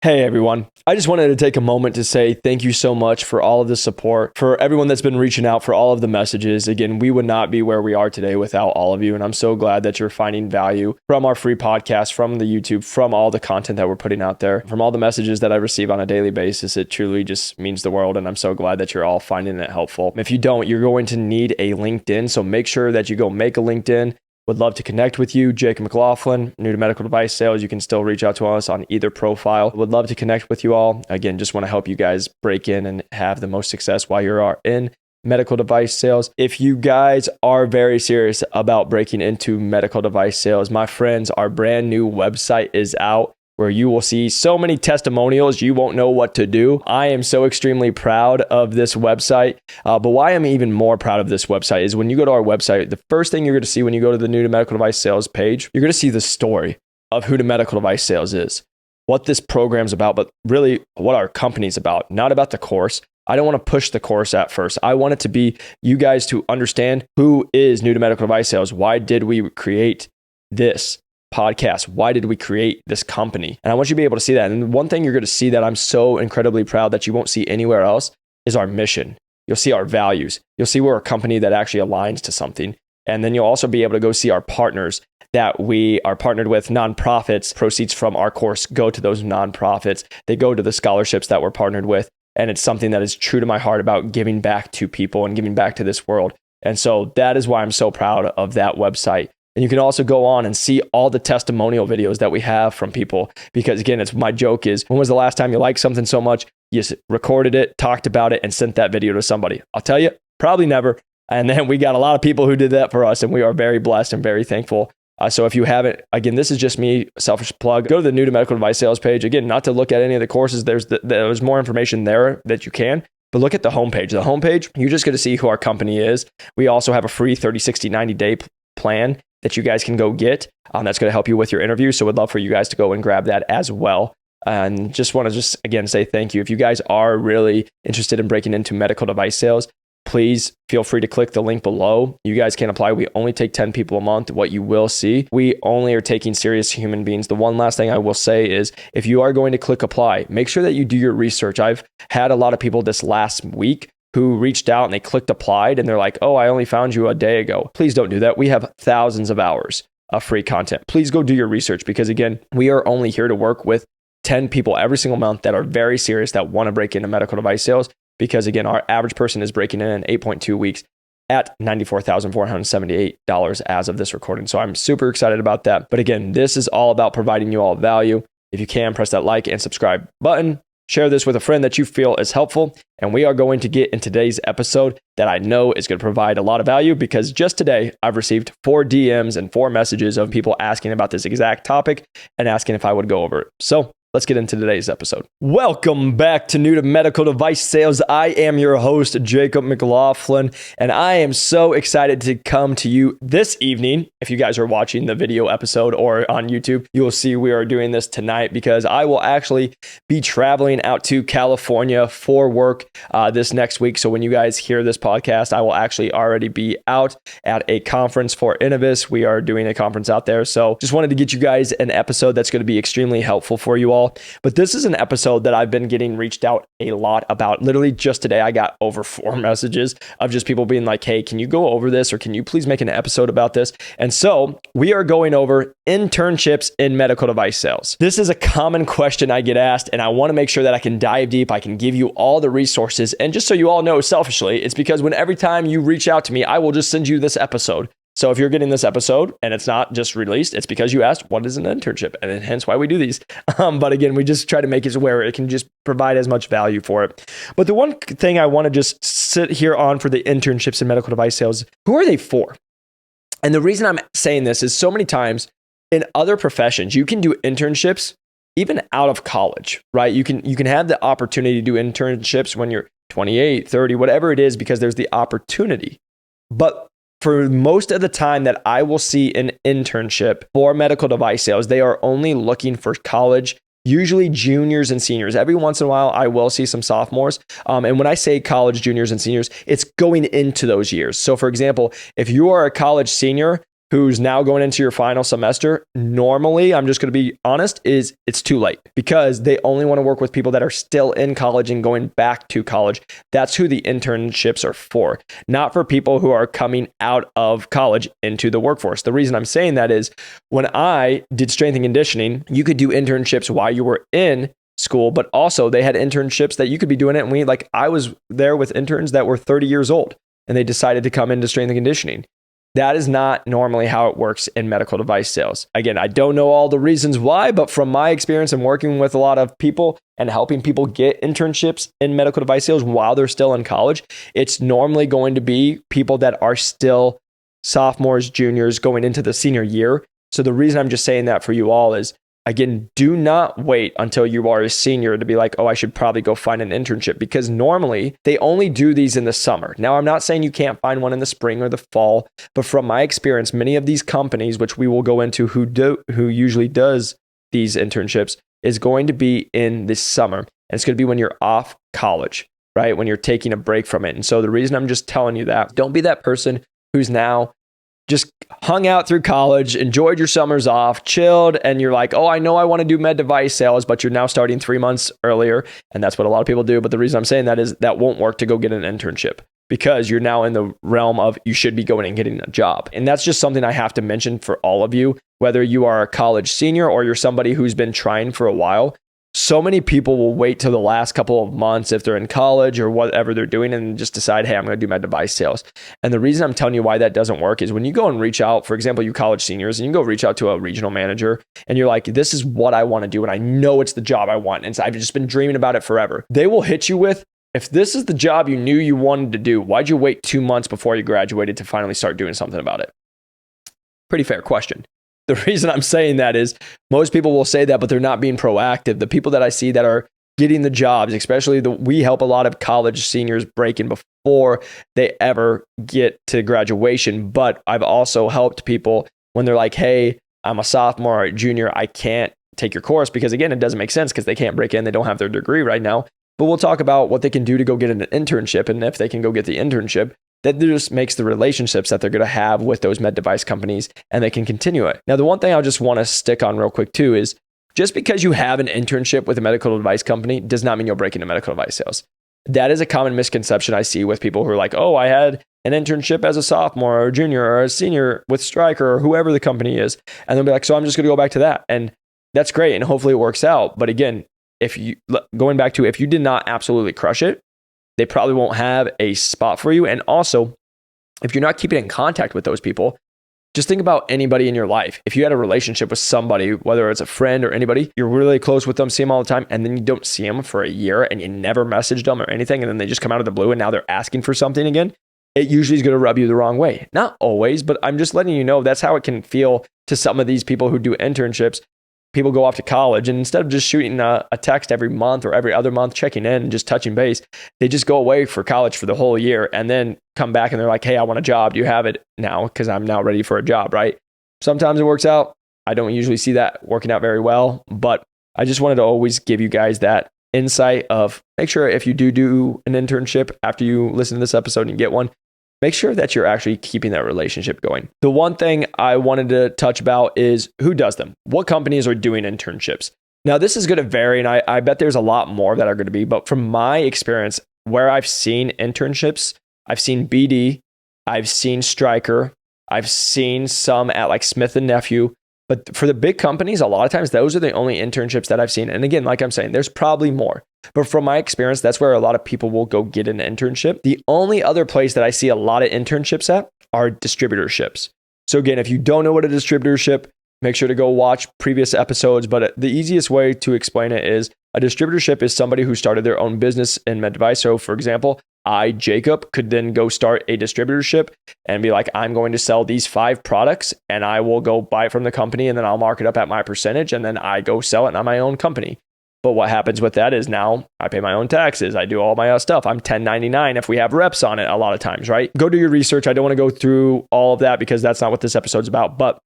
Hey everyone. I just wanted to take a moment to say thank you so much for all of the support, for everyone that's been reaching out, for all of the messages. Again, we would not be where we are today without all of you. And I'm so glad that you're finding value from our free podcast, from the YouTube, from all the content that we're putting out there, from all the messages that I receive on a daily basis. It truly just means the world. And I'm so glad that you're all finding it helpful. If you don't, you're going to need a LinkedIn. So make sure that you go make a LinkedIn. Would love to connect with you. Jacob McLaughlin, new to medical device sales. You can still reach out to us on either profile. Would love to connect with you all. Again, just want to help you guys break in and have the most success while you are in medical device sales. If you guys are very serious about breaking into medical device sales, my friends, our brand new website is out, where you will see so many testimonials, you won't know what to do. I am so extremely proud of this website. But why I'm even more proud of this website is when you go to our website, the first thing you're going to see when you go to the new to medical device sales page, you're going to see the story of who to medical device sales is, what this program's about, but really what our company's about, not about the course. I don't want to push the course at first. I want it to be you guys to understand who is new to medical device sales. Why did we create this podcast? Why did we create this company? And I want you to be able to see that. And one thing you're going to see that I'm so incredibly proud that you won't see anywhere else is our mission. You'll see our values. You'll see we're a company that actually aligns to something. And then you'll also be able to go see our partners that we are partnered with, nonprofits. Proceeds from our course go to those nonprofits. They go to the scholarships that we're partnered with. And it's something that is true to my heart about giving back to people and giving back to this world. And so that is why I'm so proud of that website. And you can also go on and see all the testimonial videos that we have from people. Because again, it's my joke is, when was the last time you liked something so much, you recorded it, talked about it, and sent that video to somebody? I'll tell you, probably never. And then we got a lot of people who did that for us, and we are very blessed and very thankful. So if you haven't, again, this is just me, selfish plug. Go to the new to medical device sales page. Again, not to look at any of the courses. There's more information there that you can. But look at the homepage. The homepage, you're just going to see who our company is. We also have a free 30, 60, 90-day plan that you guys can go get. That's going to help you with your interview. So we'd love for you guys to go and grab that as well. And just want to again say thank you. If you guys are really interested in breaking into medical device sales, please feel free to click the link below. You guys can apply. We only take 10 people a month. What you will see, we only are taking serious human beings. The one last thing I will say is, if you are going to click apply, make sure that you do your research. I've had a lot of people this last week who reached out and they clicked applied and they're like, oh, I only found you a day ago. Please don't do that. We have thousands of hours of free content. Please go do your research, because again, we are only here to work with 10 people every single month that are very serious, that want to break into medical device sales. Because again, our average person is breaking in 8.2 weeks at $94,478 as of this recording. So I'm super excited about that. But again, this is all about providing you all value. If you can, press that like and subscribe button. Share this with a friend that you feel is helpful. And we are going to get in today's episode that I know is going to provide a lot of value, because just today I've received 4 DMs and 4 messages of people asking about this exact topic and asking if I would go over it. So let's get into today's episode. Welcome back to New to Medical Device Sales. I am your host, Jacob McLaughlin, and I am so excited to come to you this evening. If you guys are watching the video episode or on YouTube, you will see we are doing this tonight, because I will actually be traveling out to California for work this next week. So when you guys hear this podcast, I will actually already be out at a conference for Innovis. We are doing a conference out there. So just wanted to get you guys an episode that's going to be extremely helpful for you all. But this is an episode that I've been getting reached out a lot about. Literally just today, I got over 4 messages of just people being like, hey, can you go over this? Or can you please make an episode about this? And so we are going over internships in medical device sales. This is a common question I get asked, and I want to make sure that I can dive deep. I can give you all the resources. And just so you all know, selfishly, it's because every time you reach out to me, I will just send you this episode. So if you're getting this episode and it's not just released, it's because you asked, what is an internship? And then hence why we do these. But again, we just try to make it where it can just provide as much value for it. But the one thing I want to just sit here on for the internships in medical device sales, who are they for? And the reason I'm saying this is, so many times in other professions, you can do internships even out of college, right? You can have the opportunity to do internships when you're 28, 30, whatever it is, because there's the opportunity. But for most of the time that I will see an internship for medical device sales, they are only looking for college, usually juniors and seniors. Every once in a while, I will see some sophomores. And when I say college juniors and seniors, it's going into those years. So for example, if you are a college senior, who's now going into your final semester, normally, I'm just going to be honest, is it's too late because they only want to work with people that are still in college and going back to college. That's who the internships are for, not for people who are coming out of college into the workforce. The reason I'm saying that is when I did strength and conditioning, you could do internships while you were in school, but also they had internships that you could be doing it. And I was there with interns that were 30 years old and they decided to come into strength and conditioning. That is not normally how it works in medical device sales. Again, I don't know all the reasons why, but from my experience and working with a lot of people and helping people get internships in medical device sales while they're still in college, it's normally going to be people that are still sophomores, juniors going into the senior year. So the reason I'm just saying that for you all is, again, do not wait until you are a senior to be like, oh, I should probably go find an internship, because normally they only do these in the summer. Now, I'm not saying you can't find one in the spring or the fall, but from my experience, many of these companies, which we will go into who usually does these internships, is going to be in the summer. And it's going to be when you're off college, right? When you're taking a break from it. And so the reason I'm just telling you that, don't be that person who's now just hung out through college, enjoyed your summers off, chilled, and you're like, oh, I know I want to do med device sales, but you're now starting 3 months earlier. And that's what a lot of people do. But the reason I'm saying that is that won't work to go get an internship, because you're now in the realm of you should be going and getting a job. And that's just something I have to mention for all of you, whether you are a college senior or you're somebody who's been trying for a while. So many people will wait till the last couple of months if they're in college or whatever they're doing and just decide, hey, I'm going to do med device sales. And the reason I'm telling you why that doesn't work is when you go and reach out, for example, you college seniors, and you go reach out to a regional manager and you're like, this is what I want to do. And I know it's the job I want. And so I've just been dreaming about it forever. They will hit you with, if this is the job you knew you wanted to do, why'd you wait 2 months before you graduated to finally start doing something about it? Pretty fair question. The reason I'm saying that is most people will say that, but they're not being proactive. The people that I see that are getting the jobs, especially we help a lot of college seniors break in before they ever get to graduation. But I've also helped people when they're like, hey, I'm a sophomore or a junior, I can't take your course because, again, it doesn't make sense because they can't break in. They don't have their degree right now. But we'll talk about what they can do to go get an internship. And if they can go get the internship, that just makes the relationships that they're going to have with those med device companies, and they can continue it. Now, the one thing I just want to stick on real quick too is just because you have an internship with a medical device company does not mean you'll break into medical device sales. That is a common misconception I see with people who are like, oh, I had an internship as a sophomore or a junior or a senior with Stryker or whoever the company is. And they'll be like, so I'm just going to go back to that. And that's great. And hopefully it works out. But again, if you did not absolutely crush it, they probably won't have a spot for you. And also, if you're not keeping in contact with those people, just think about anybody in your life. If you had a relationship with somebody, whether it's a friend or anybody, you're really close with them, see them all the time, and then you don't see them for a year and you never messaged them or anything, and then they just come out of the blue and now they're asking for something again, it usually is going to rub you the wrong way. Not always, but I'm just letting you know that's how it can feel to some of these people who do internships. People go off to college, and instead of just shooting a text every month or every other month, checking in and just touching base, they just go away for college for the whole year and then come back and they're like, hey, I want a job. Do you have it now? Because I'm now ready for a job, right? Sometimes it works out. I don't usually see that working out very well, but I just wanted to always give you guys that insight of make sure if you do an internship after you listen to this episode and you get one, make sure that you're actually keeping that relationship going. The one thing I wanted to touch about is who does them. What companies are doing internships? Now, this is going to vary, and I bet there's a lot more that are going to be, but from my experience, where I've seen internships, I've seen BD, I've seen Stryker, I've seen some at like Smith & Nephew, but for the big companies, a lot of times those are the only internships that I've seen. And again, like I'm saying, there's probably more. But from my experience, that's where a lot of people will go get an internship. The only other place that I see a lot of internships at are distributorships. So again, if you don't know what a distributorship, make sure to go watch previous episodes. But the easiest way to explain it is a distributorship is somebody who started their own business in med device. So for example, Jacob, could then go start a distributorship and be like, I'm going to sell these 5 products and I will go buy it from the company and then I'll mark it up at my percentage and then I go sell it on my own company. But what happens with that is now I pay my own taxes. I do all my stuff. I'm 1099 if we have reps on it a lot of times, right? Go do your research. I don't want to go through all of that because that's not what this episode's about. But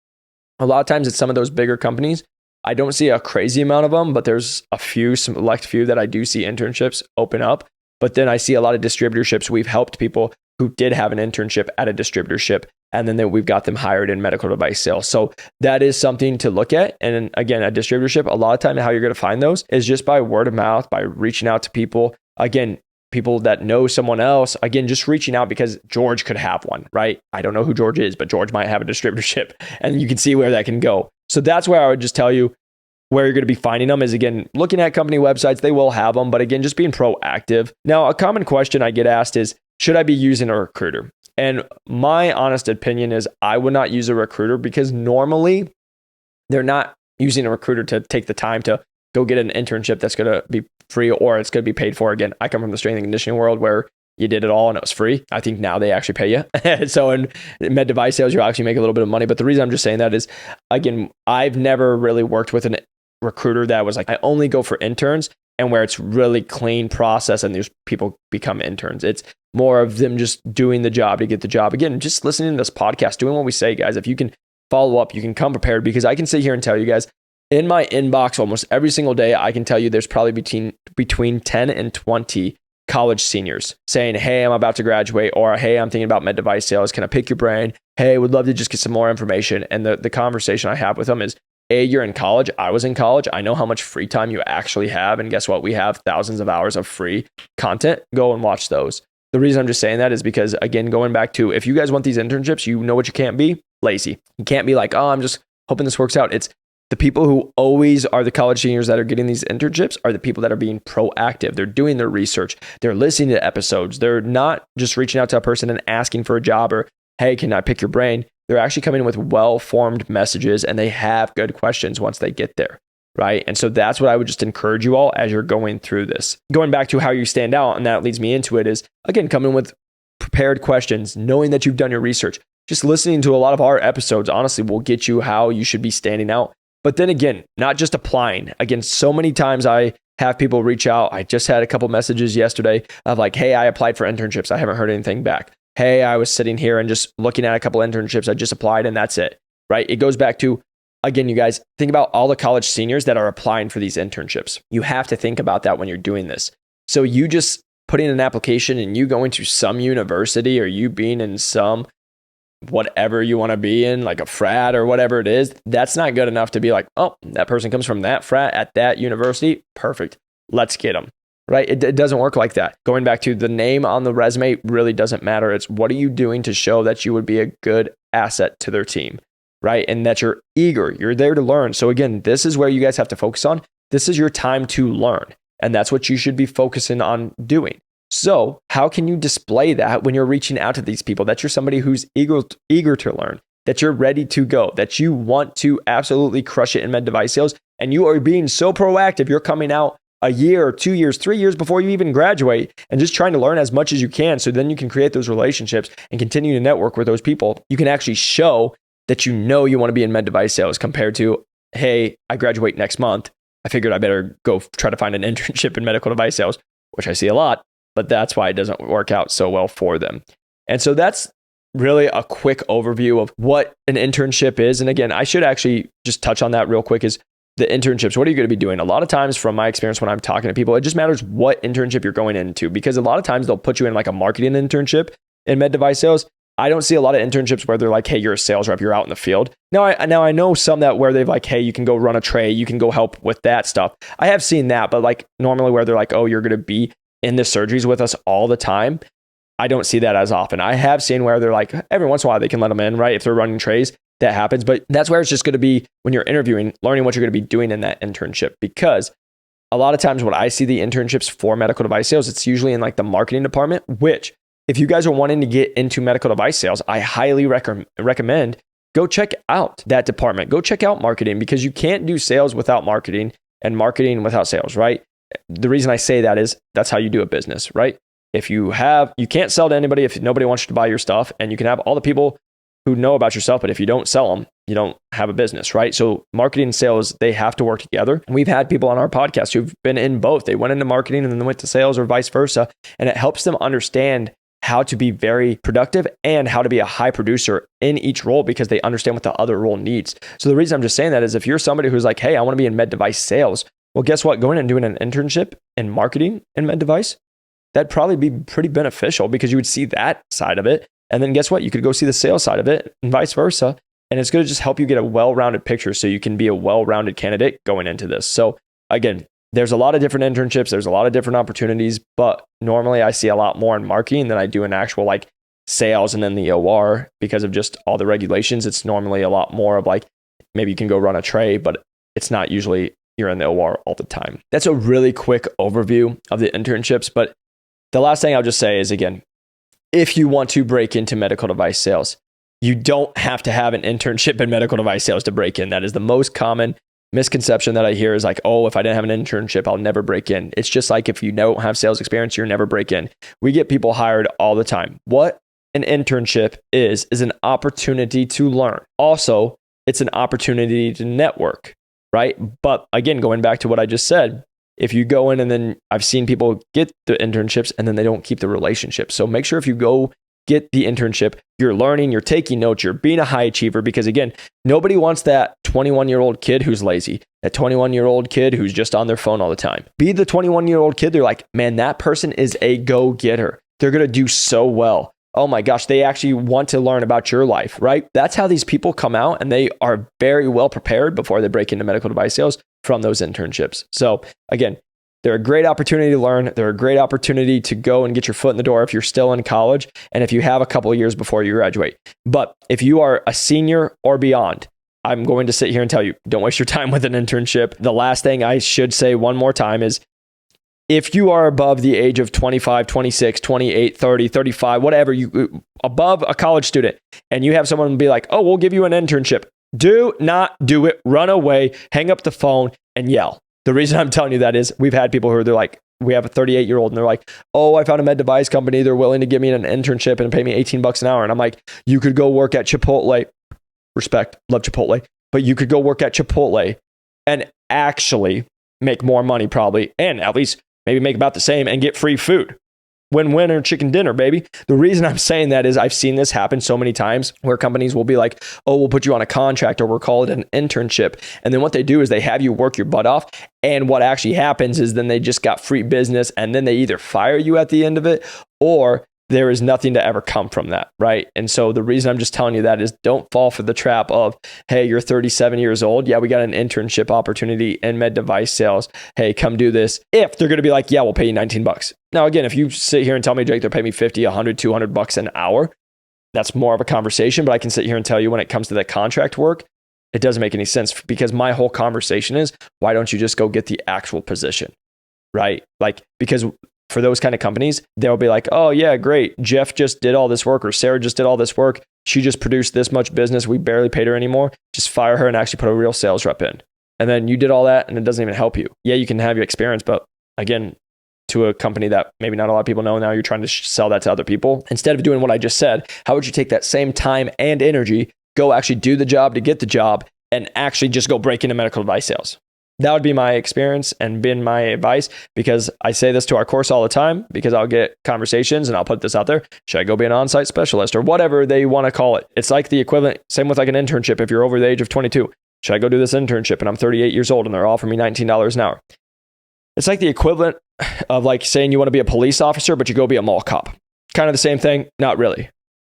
a lot of times it's some of those bigger companies. I don't see a crazy amount of them, but there's a few, select few that I do see internships open up. But then I see a lot of distributorships. We've helped people who did have an internship at a distributorship, and then we've got them hired in medical device sales. So that is something to look at. And again, a distributorship, a lot of time how you're going to find those is just by word of mouth, by reaching out to people. Again, people that know someone else, again, just reaching out because George could have one, right? I don't know who George is, but George might have a distributorship, and you can see where that can go. So that's where I would just tell you where you're going to be finding them is, again, looking at company websites. They will have them, but again, just being proactive. Now, a common question I get asked is, should I be using a recruiter? And my honest opinion is I would not use a recruiter because normally they're not using a recruiter to take the time to go get an internship that's going to be free or it's going to be paid for. Again, I come from the strength and conditioning world where you did it all and it was free. I think now they actually pay you. So in med device sales, you actually make a little bit of money. But the reason I'm just saying that is, again, I've never really worked with a recruiter that was like, I only go for interns, and where it's really clean process and these people become interns. It's more of them just doing the job to get the job. Again, just listening to this podcast, doing what we say, guys. If you can follow up, you can come prepared, because I can sit here and tell you guys, in my inbox almost every single day, I can tell you there's probably between 10 and 20 college seniors saying, hey, I'm about to graduate, or hey, I'm thinking about med device sales. Can I pick your brain? Hey, would love to just get some more information. And the conversation I have with them is, you're in college. I was in college. I know how much free time you actually have. And guess what? We have thousands of hours of free content. Go and watch those. The reason I'm just saying that is because, again, going back to, if you guys want these internships, you know what you can't be? Lazy. You can't be like, oh, I'm just hoping this works out. It's the people who always are the college seniors that are getting these internships are the people that are being proactive. They're doing their research. They're listening to episodes. They're not just reaching out to a person and asking for a job or, hey, can I pick your brain? They're actually coming in with well-formed messages, and they have good questions once they get there, right? And so that's what I would just encourage you all as you're going through this. Going back to how you stand out, and that leads me into it, is, again, coming with prepared questions, knowing that you've done your research. Just listening to a lot of our episodes, honestly, will get you how you should be standing out. But then again, not just applying. Again, so many times I have people reach out. I just had a couple messages yesterday of like, hey, I applied for internships. I haven't heard anything back. Hey, I was sitting here and just looking at a couple internships. I just applied and that's it, right? It goes back to, again, you guys, think about all the college seniors that are applying for these internships. You have to think about that when you're doing this. So you just putting an application and you going to some university, or you being in some whatever you want to be in, like a frat or whatever it is, that's not good enough to be like, oh, that person comes from that frat at that university. Perfect. Let's get them. Right? It doesn't work like that. Going back to the name on the resume really doesn't matter. It's what are you doing to show that you would be a good asset to their team, right? And that you're eager, you're there to learn. So again, this is where you guys have to focus on. This is your time to learn. And that's what you should be focusing on doing. So how can you display that when you're reaching out to these people, that you're somebody who's eager to learn, that you're ready to go, that you want to absolutely crush it in med device sales, and you are being so proactive, you're coming out a year, 2 years, 3 years before you even graduate, and just trying to learn as much as you can, so then you can create those relationships and continue to network with those people. You can actually show that you know you want to be in med device sales, compared to, hey, I graduate next month. I figured I better go try to find an internship in medical device sales, which I see a lot, but that's why it doesn't work out so well for them. And so that's really a quick overview of what an internship is. And again, I should actually just touch on that real quick, is the internships. What are you going to be doing? A lot of times, from my experience when I'm talking to people, it just matters what internship you're going into, because a lot of times they'll put you in like a marketing internship in med device sales. I don't see a lot of internships where they're like, hey, you're a sales rep, you're out in the field. Now I know some that where they've like, hey, you can go run a tray, you can go help with that stuff. I have seen that, but like normally where they're like, oh, you're going to be in the surgeries with us all the time, I don't see that as often. I have seen where they're like, every once in a while they can let them in, right? If they're running trays, that happens. But that's where it's just going to be, when you're interviewing, learning what you're going to be doing in that internship. Because a lot of times when I see the internships for medical device sales, it's usually in like the marketing department, which if you guys are wanting to get into medical device sales, I highly recommend go check out that department. Go check out marketing, because you can't do sales without marketing, and marketing without sales, right? The reason I say that is that's how you do a business, right? If you can't sell to anybody if nobody wants you to buy your stuff, and you can have all the people who know about yourself, but if you don't sell them, you don't have a business, right? So marketing and sales, they have to work together. And we've had people on our podcast who've been in both. They went into marketing and then went to sales, or vice versa. And it helps them understand how to be very productive and how to be a high producer in each role, because they understand what the other role needs. So the reason I'm just saying that is, if you're somebody who's like, hey, I want to be in med device sales, well, guess what? Going and doing an internship in marketing and med device, that'd probably be pretty beneficial because you would see that side of it. And then guess what? You could go see the sales side of it and vice versa. And it's going to just help you get a well-rounded picture so you can be a well-rounded candidate going into this. So again, there's a lot of different internships. There's a lot of different opportunities, but normally I see a lot more in marketing than I do in actual like sales and then the OR because of just all the regulations. It's normally a lot more of like, maybe you can go run a tray, but it's not usually you're in the OR all the time. That's a really quick overview of the internships. But the last thing I'll just say is, again, if you want to break into medical device sales, you don't have to have an internship in medical device sales to break in. That is the most common misconception that I hear is like, oh, if I didn't have an internship, I'll never break in. It's just like if you don't have sales experience, you'll never break in. We get people hired all the time. What an internship is an opportunity to learn. Also, it's an opportunity to network, right? But again, going back to what I just said, if you go in and then I've seen people get the internships and then they don't keep the relationship. So make sure if you go get the internship, you're learning, you're taking notes, you're being a high achiever, because again, nobody wants that 21-year-old kid who's lazy, that 21-year-old kid who's just on their phone all the time. Be the 21-year-old kid. They're like, man, that person is a go-getter. They're going to do so well. Oh my gosh, they actually want to learn about your life, right? That's how these people come out, and they are very well prepared before they break into medical device sales from those internships. So again, they're a great opportunity to learn. They're a great opportunity to go and get your foot in the door if you're still in college and if you have a couple of years before you graduate. But if you are a senior or beyond, I'm going to sit here and tell you, don't waste your time with an internship. The last thing I should say one more time is, if you are above the age of 25, 26, 28, 30, 35, whatever, you above a college student, and you have someone be like, oh, we'll give you an internship. Do not do it. Run away, hang up the phone, and yell. The reason I'm telling you that is we've had people who they're like, we have a 38-year-old and they're like, oh, I found a med device company. They're willing to give me an internship and pay me $18 an hour. And I'm like, you could go work at Chipotle. Respect, love Chipotle. But you could go work at Chipotle and actually make more money probably, and at least maybe make about the same and get free food. Win-win or chicken dinner, baby. The reason I'm saying that is I've seen this happen so many times where companies will be like, oh, we'll put you on a contract, or we'll call it an internship. And then what they do is they have you work your butt off. And what actually happens is then they just got free business, and then they either fire you at the end of it, or there is nothing to ever come from that, right? And so the reason I'm just telling you that is don't fall for the trap of, hey, you're 37 years old. Yeah, we got an internship opportunity in med device sales. Hey, come do this. If they're going to be like, yeah, we'll pay you $19. Now, again, if you sit here and tell me, Jake, they're paying me 50, 100, $200 an hour, that's more of a conversation. But I can sit here and tell you when it comes to that contract work, it doesn't make any sense, because my whole conversation is, why don't you just go get the actual position, right? Like, because for those kind of companies, they'll be like, oh yeah, great. Jeff just did all this work, or Sarah just did all this work. She just produced this much business. We barely paid her anymore. Just fire her and actually put a real sales rep in. And then you did all that and it doesn't even help you. Yeah, you can have your experience, but again, to a company that maybe not a lot of people know, now you're trying to sell that to other people. Instead of doing what I just said, how would you take that same time and energy, go actually do the job to get the job, and actually just go break into medical device sales? That would be my experience and been my advice, because I say this to our course all the time, because I'll get conversations and I'll put this out there. Should I go be an on-site specialist or whatever they want to call it? It's like the equivalent, same with like an internship. If you're over the age of 22, should I go do this internship and I'm 38 years old and they're offering me $19 an hour? It's like the equivalent of like saying you want to be a police officer, but you go be a mall cop. Kind of the same thing. Not really,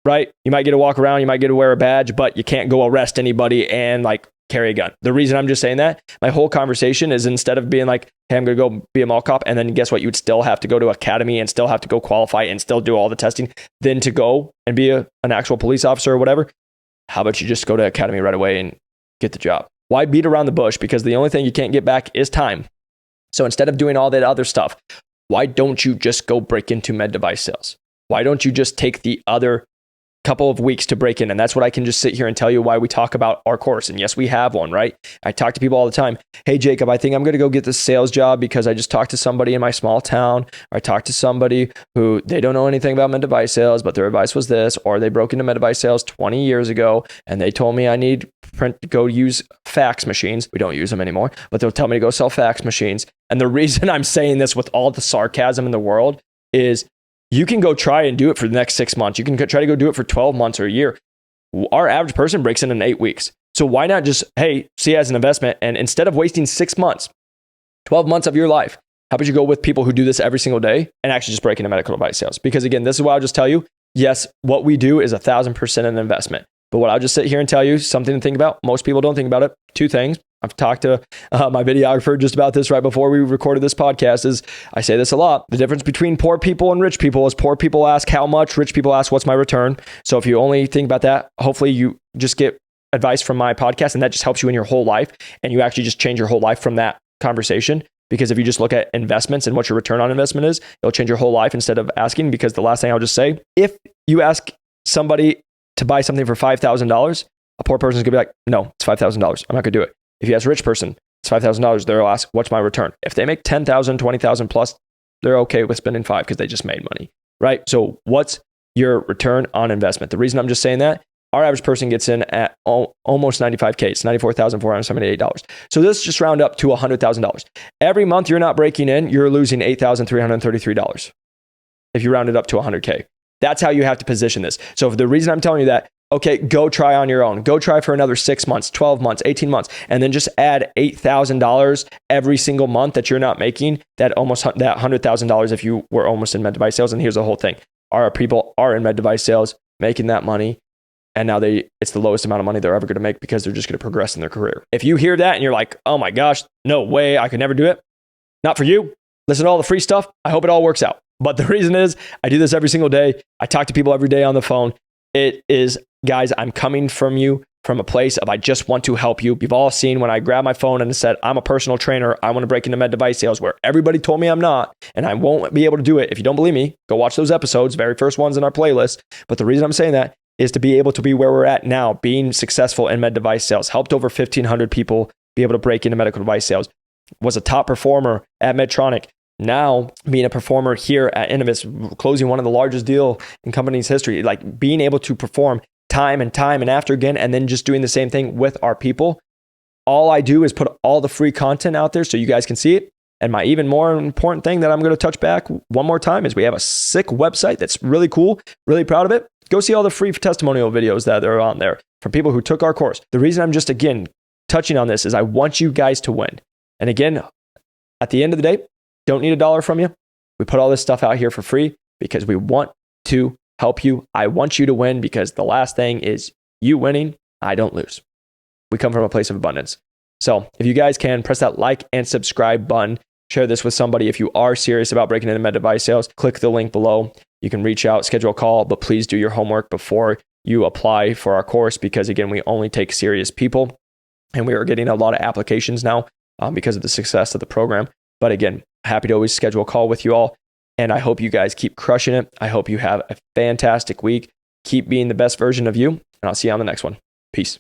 right? You might get to walk around, you might get to wear a badge, but you can't go arrest anybody and like carry a gun. The reason I'm just saying that, my whole conversation is, instead of being like, hey, I'm going to go be a mall cop, and then guess what? You would still have to go to academy and still have to go qualify and still do all the testing, then to go and be an actual police officer or whatever. How about you just go to academy right away and get the job? Why beat around the bush? Because the only thing you can't get back is time. So instead of doing all that other stuff, why don't you just go break into med device sales? Why don't you just take the other couple of weeks to break in? And that's what I can just sit here and tell you why we talk about our course. And yes, we have one, right? I talk to people all the time. Hey, Jacob, I think I'm going to go get this sales job because I just talked to somebody in my small town. Or I talked to somebody who they don't know anything about med device sales, but their advice was this, or they broke into med device sales 20 years ago and they told me I need go use fax machines. We don't use them anymore, but they'll tell me to go sell fax machines. And the reason I'm saying this with all the sarcasm in the world is, you can go try and do it for the next 6 months. You can try to go do it for 12 months or a year. Our average person breaks in 8 weeks. So why not just, hey, see it as an investment, and instead of wasting 6 months, 12 months of your life, How about you go with people who do this every single day and actually just break into medical device sales? Because again, this is what I'll just tell you. Yes, what we do is 1,000% an investment. But what I'll just sit here and tell you, something to think about. Most people don't think about it. Two things. I've talked to my videographer just about this right before we recorded this podcast. Is I say this a lot. The difference between poor people and rich people is poor people ask how much, rich people ask what's my return. So if you only think about that, hopefully you just get advice from my podcast and that just helps you in your whole life. And you actually just change your whole life from that conversation. Because if you just look at investments and what your return on investment is, it'll change your whole life instead of asking. Because the last thing I'll just say, if you ask somebody to buy something for $5,000, a poor person's gonna be like, no, it's $5,000. I'm not gonna do it. If you ask a rich person, it's $5,000, they'll ask, what's my return? If they make 10,000, 20,000 plus, they're okay with spending $5,000 because they just made money, right? So what's your return on investment? The reason I'm just saying that, our average person gets in at almost 95K. It's $94,478. So let's just round up to $100,000. Every month you're not breaking in, you're losing $8,333 if you round it up to 100K. That's how you have to position this. So the reason I'm telling you that, okay, go try on your own. Go try for another 6 months, 12 months, 18 months, and then just add $8,000 every single month that you're not making, that $100,000 if you were almost in med device sales. And here's the whole thing. Our people are in med device sales making that money. And now it's the lowest amount of money they're ever going to make because they're just going to progress in their career. If you hear that and you're like, oh my gosh, no way, I could never do it. Not for you. Listen to all the free stuff. I hope it all works out. But the reason is I do this every single day. I talk to people every day on the phone. It is, guys, I'm coming from you from a place of I just want to help you. You've all seen when I grabbed my phone and said, I'm a personal trainer. I want to break into med device sales where everybody told me I'm not, and I won't be able to do it. If you don't believe me, go watch those episodes, very first ones in our playlist. But the reason I'm saying that is to be able to be where we're at now, being successful in med device sales, helped over 1,500 people be able to break into medical device sales, was a top performer at Medtronic. Now being a performer here at Innovis, closing one of the largest deal in company's history, like being able to perform time and after again, and then just doing the same thing with our people. All I do is put all the free content out there so you guys can see it. And my even more important thing that I'm going to touch back one more time is we have a sick website that's really cool, really proud of it. Go see all the free testimonial videos that are on there from people who took our course. The reason I'm just, again, touching on this is I want you guys to win. And again, at the end of the day, don't need $1 from you. We put all this stuff out here for free because we want to help you. I want you to win because the last thing is you winning, I don't lose. We come from a place of abundance. So if you guys can, press that like and subscribe button. Share this with somebody. If you are serious about breaking into med device sales, click the link below. You can reach out, schedule a call, but please do your homework before you apply for our course because, again, we only take serious people. And we are getting a lot of applications now because of the success of the program. But again, happy to always schedule a call with you all. And I hope you guys keep crushing it. I hope you have a fantastic week. Keep being the best version of you. And I'll see you on the next one. Peace.